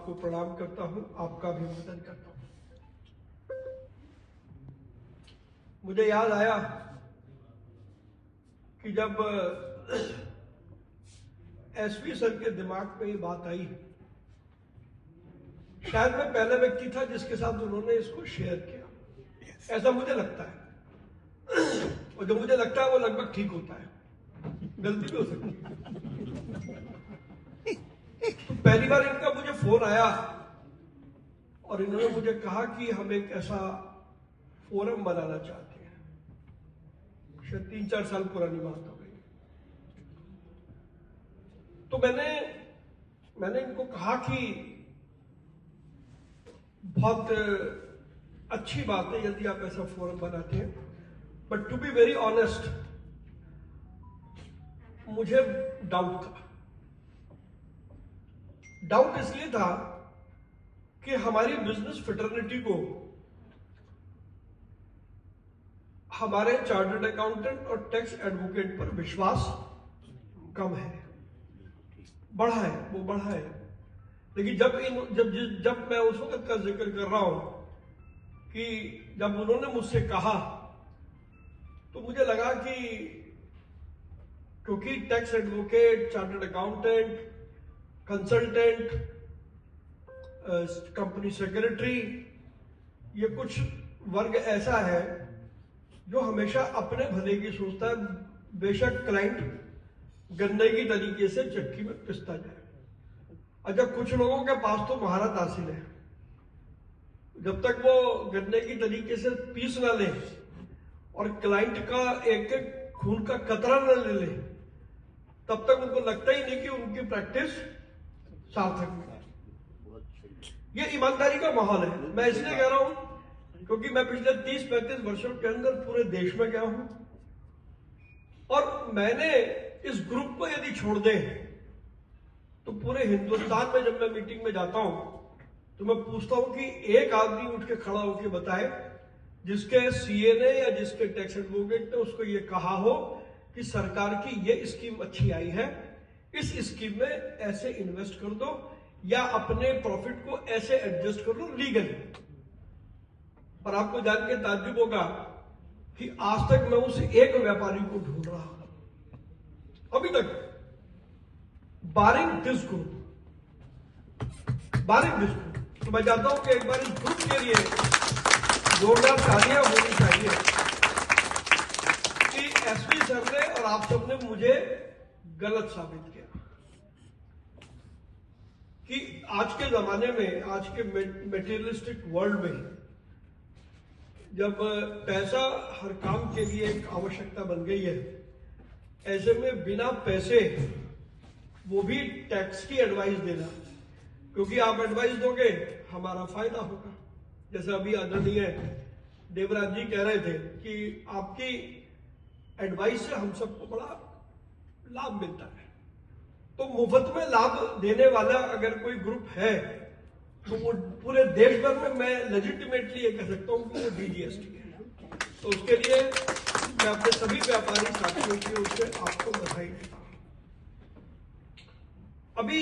आपको प्रणाम करता हूं, आपका अभिवादन करता हूं। मुझे याद आया कि जब एसपी सर के दिमाग में ये बात आई, शायद मैं पहला व्यक्ति था जिसके साथ उन्होंने इसको शेयर किया, ऐसा मुझे लगता है। और जो मुझे लगता है वो लगभग ठीक होता है, गलती भी हो सकती है। तो पहली बार इनका मुझे फोन आया और इन्होंने मुझे कहा कि हम एक ऐसा फोरम बनाना चाहते हैं। शायद 3-4 साल पुरानी बात हो गई। तो मैंने इनको कहा कि बहुत अच्छी बात है यदि आप ऐसा फोरम बनाते हैं, but to be very honest मुझे डाउट था। डाउट इसलिए था कि हमारी बिजनेस फ्रेटर्निटी को हमारे चार्टर्ड अकाउंटेंट और टैक्स एडवोकेट पर विश्वास कम है, बढ़ा है, वो बढ़ा है। लेकिन जब मैं उस वक्त का जिक्र कर रहा हूं कि जब उन्होंने मुझसे कहा तो मुझे लगा कि क्योंकि tax advocate, chartered accountant, consultant, company secretary, ये कुछ वर्ग ऐसा है जो हमेशा अपने भले की सोचता है, बेशक क्लाइंट गन्ने की तरीके से चक्की में पिसता जाए। अच्छा, कुछ लोगों के पास तो महारत हासिल है, जब तक वो गन्ने की तरीके से पीस ना ले और क्लाइंट का एक एक खून का कतरा न ले ले, तब तक उनको लगता ही नहीं कि उनकी प्रैक्टिस सार्थक है। ये ईमानदारी का माहौल है। मैं इसलिए कह रहा हूं क्योंकि मैं पिछले 30-35 वर्षों के अंदर पूरे देश में गया हूं और मैंने इस ग्रुप को यदि छोड़ दें तो पूरे हिंदुस्तान में जब मैं मीटिंग में जाता हूं तो मैं पूछता हूं कि एक आदमी उठ के खड़ा होकर बताए जिसके सीए ने या जिसके टैक्स एडवोकेट ने उसको ये कहा हो कि सरकार की ये स्कीम अच्छी आई है, इस स्कीम में ऐसे इन्वेस्ट कर दो या अपने प्रॉफिट को ऐसे एडजस्ट कर लो लीगली। पर आपको जान के ताज्जुब होगा कि आज तक मैं उस एक व्यापारी को ढूंढ रहा हूं अभी तक, बारिंग दिस ग्रुप। तो मैं चाहता हूं कि एक बार इस ग्रुप के लिए जोरदार तालियां होनी चाहिए कि एसपी सर ने और आप सबने मुझे गलत साबित किया कि आज के जमाने में, आज के मेटीरियलिस्टिक वर्ल्ड में, जब पैसा हर काम के लिए एक आवश्यकता बन गई है, ऐसे में बिना पैसे वो भी टैक्स की एडवाइस देना, क्योंकि आप एडवाइस दोगे हमारा फायदा होगा। जैसे अभी आदरणीय देवराज जी कह रहे थे कि आपकी एडवाइस से हम सबको बड़ा लाभ मिलता है। तो मुफ्त में लाभ देने वाला अगर कोई ग्रुप है तो वो पूरे देश भर में मैं लेजिटिमेटली ये कह सकता हूं कि वो डीजीएसटी है। तो उसके लिए मैं अपने सभी व्यापारी साथियों की ओर से आपको बधाई देता हूं। अभी